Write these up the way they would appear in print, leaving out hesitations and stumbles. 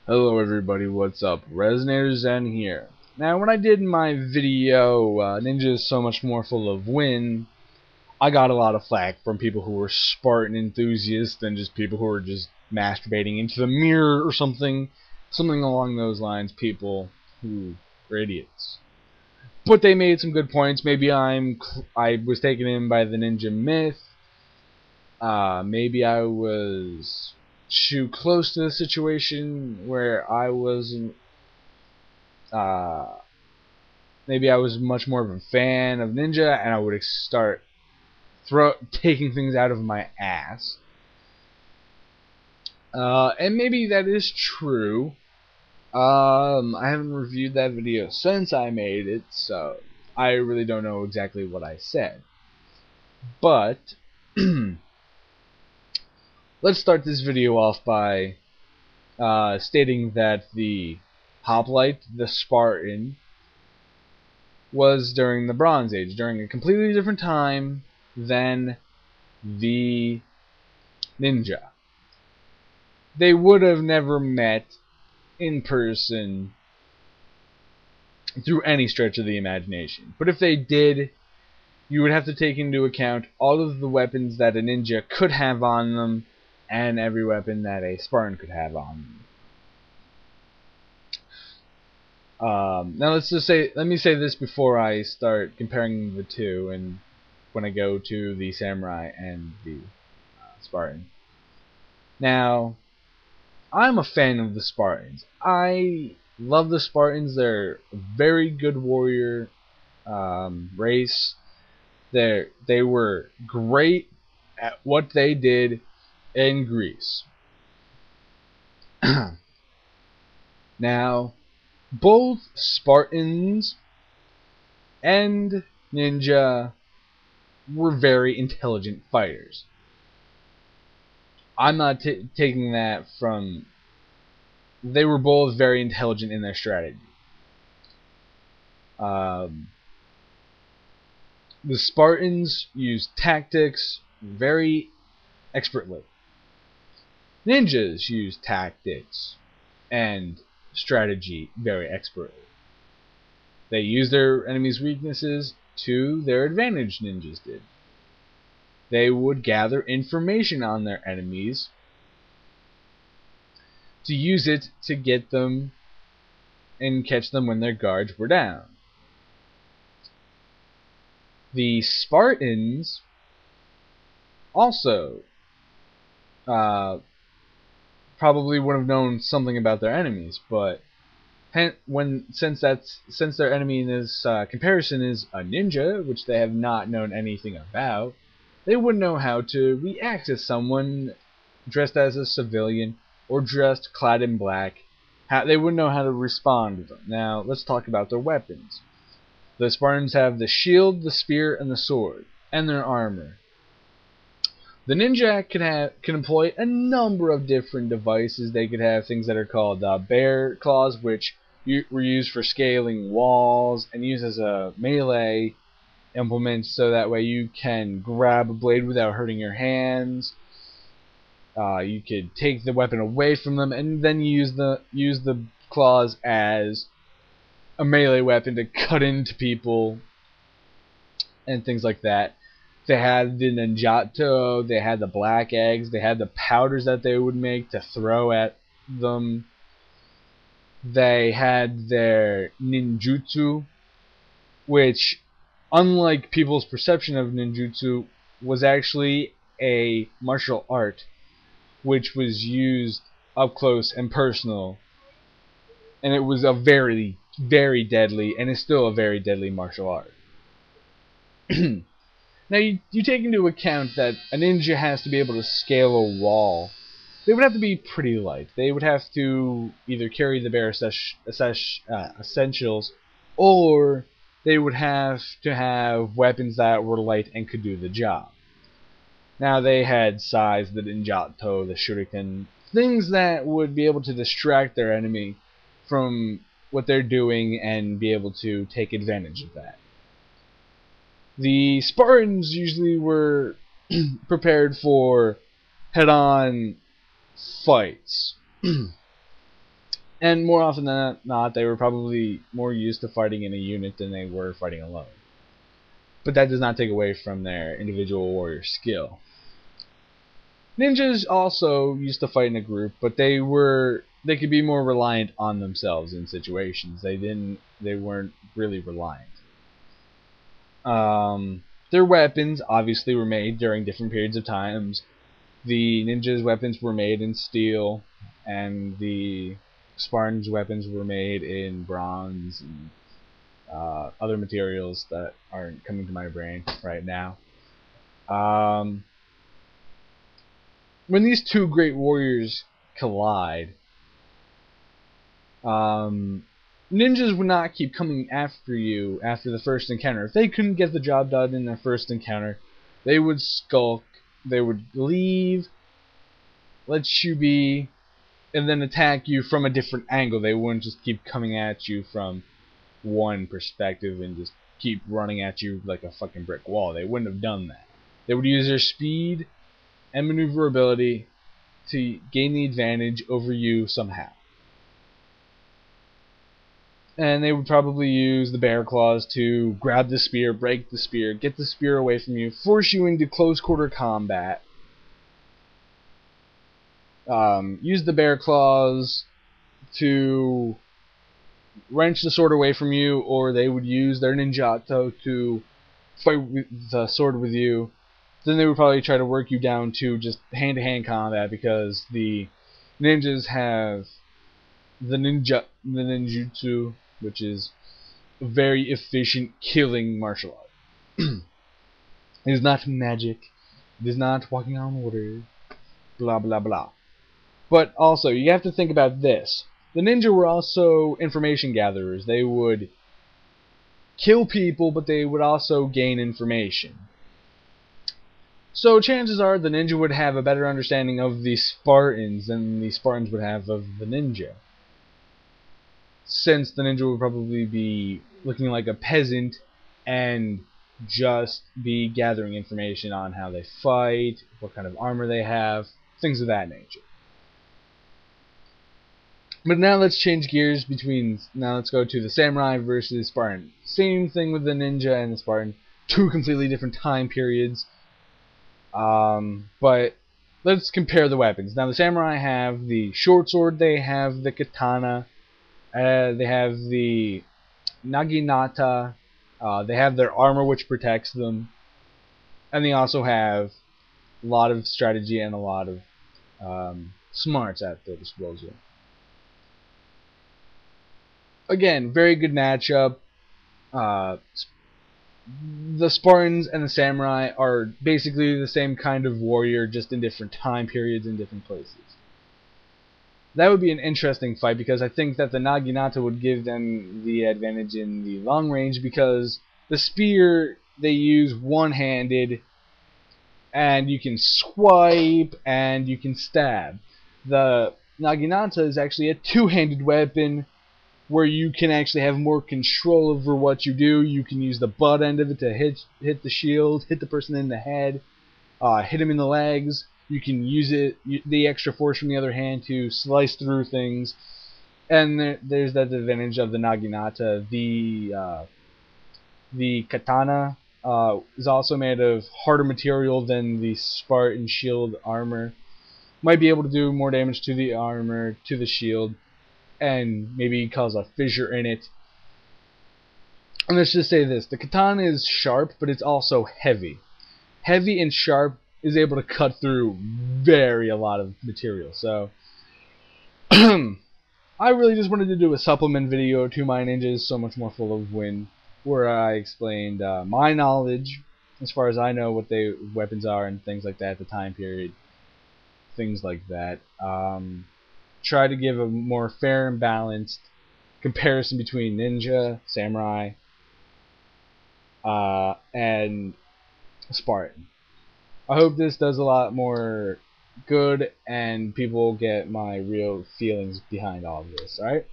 Hello everybody, what's up? RezenatorZen here. Now when I did my video, Ninja is so much more full of win, I got a lot of flack from people who were Spartan enthusiasts than just people who were just masturbating into the mirror or something. Something along those lines, people who were idiots. But they made some good points. Maybe I was taken in by the ninja myth. Maybe I was too close to the situation where I wasn't. Maybe I was much more of a fan of Ninja, and I would start taking things out of my ass. And maybe that is true. I haven't reviewed that video since I made it, so I really don't know exactly what I said. But let's start this video off by stating that the hoplite, the Spartan, was during the Bronze Age, during a completely different time than the ninja. They would have never met in person through any stretch of the imagination. But if they did, you would have to take into account all of the weapons that a ninja could have on them and every weapon that a Spartan could have on them. Now let me say this before I start comparing the two, and when I go to the samurai and the Spartan. Now, I'm a fan of the Spartans. I love the Spartans. They're a very good warrior race. They were great at what they did in Greece. Now, both Spartans and ninja were very intelligent fighters. I'm not taking that from... They were both very intelligent in their strategy. The Spartans used tactics very expertly. Ninjas used tactics and strategy very expertly. They used their enemies' weaknesses to their advantage, ninjas did. They would gather information on their enemies to use it to get them and catch them when their guards were down. The Spartans also probably would have known something about their enemies, but since their enemy in this comparison is a ninja, which they have not known anything about, they wouldn't know how to react to someone dressed as a civilian or dressed clad in black. They wouldn't know how to respond to them. Now, let's talk about their weapons. The Spartans have the shield, the spear, and the sword, and their armor. The ninja can employ a number of different devices. They could have things that are called bear claws, which were used for scaling walls and used as a melee implement, so that way you can grab a blade without hurting your hands. You could take the weapon away from them and then use the claws as a melee weapon to cut into people and things like that. They had the ninjato, they had the black eggs, they had the powders that they would make to throw at them. They had their ninjutsu, which, unlike people's perception of ninjutsu, was actually a martial art which was used up close and personal, and it was a very, very deadly, and is still a very deadly martial art. Now, you take into account that a ninja has to be able to scale a wall. They would have to be pretty light. They would have to either carry the bare essentials, or they would have to have weapons that were light and could do the job. Now, they had sais, the ninjato, the shuriken, things that would be able to distract their enemy from what they're doing and be able to take advantage of that. The Spartans usually were prepared for head-on fights. And more often than not, they were probably more used to fighting in a unit than they were fighting alone. But that does not take away from their individual warrior skill. Ninjas also used to fight in a group, but they could be more reliant on themselves in situations. They weren't really reliant. Their weapons obviously were made during different periods of times. The ninjas' weapons were made in steel, and the Spartans' weapons were made in bronze and other materials that aren't coming to my brain right now. When these two great warriors collide, ninjas would not keep coming after you after the first encounter. If they couldn't get the job done in their first encounter, they would skulk, they would leave, let you be, and then attack you from a different angle. They wouldn't just keep coming at you from one perspective and just keep running at you like a fucking brick wall. They wouldn't have done that. They would use their speed and maneuverability to gain the advantage over you somehow. And they would probably use the bear claws to grab the spear, break the spear, get the spear away from you, force you into close quarter combat. Use the bear claws to wrench the sword away from you, or they would use their ninjato to fight with the sword with you. Then they would probably try to work you down to just hand-to-hand combat, because the ninjas have the ninjutsu, which is a very efficient killing martial art. It is not magic. It is not walking on water. Blah blah blah. But also, you have to think about this. The ninja were also information gatherers. They would kill people, but they would also gain information. So chances are the ninja would have a better understanding of the Spartans than the Spartans would have of the ninja. Since the ninja would probably be looking like a peasant and just be gathering information on how they fight, what kind of armor they have, things of that nature. But now let's change gears now let's go to the samurai versus Spartan. Same thing with the ninja and the Spartan. Two completely different time periods. But let's compare the weapons. Now the samurai have the short sword, they have the katana, they have the naginata, they have their armor which protects them, and they also have a lot of strategy and a lot of smarts at their disposal. Again, very good matchup. The Spartans and the samurai are basically the same kind of warrior, just in different time periods and different places. That would be an interesting fight, because I think that the naginata would give them the advantage in the long range, because the spear they use one-handed, and you can swipe and you can stab. The naginata is actually a two-handed weapon, where you can actually have more control over what you do. You can use the butt end of it to hit the shield, hit the person in the head, hit him in the legs. You can use the extra force from the other hand to slice through things. And there's that advantage of the naginata. The katana is also made of harder material than the Spartan shield armor. Might be able to do more damage to the armor, to the shield, and maybe cause a fissure in it. And let's just say this. The katana is sharp, but it's also heavy. Heavy and sharp is able to cut through a lot of material. So, I really just wanted to do a supplement video to my Ninjas So Much More Full of Wind, where I explained my knowledge, as far as I know, what weapons are and things like that, the time period, things like that. Try to give a more fair and balanced comparison between ninja, samurai, and Spartan. I hope this does a lot more good and people get my real feelings behind all of this. Alright?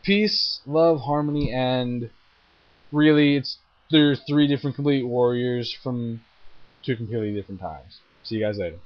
Peace, love, harmony, and really there's three different complete warriors from two completely different times. See you guys later.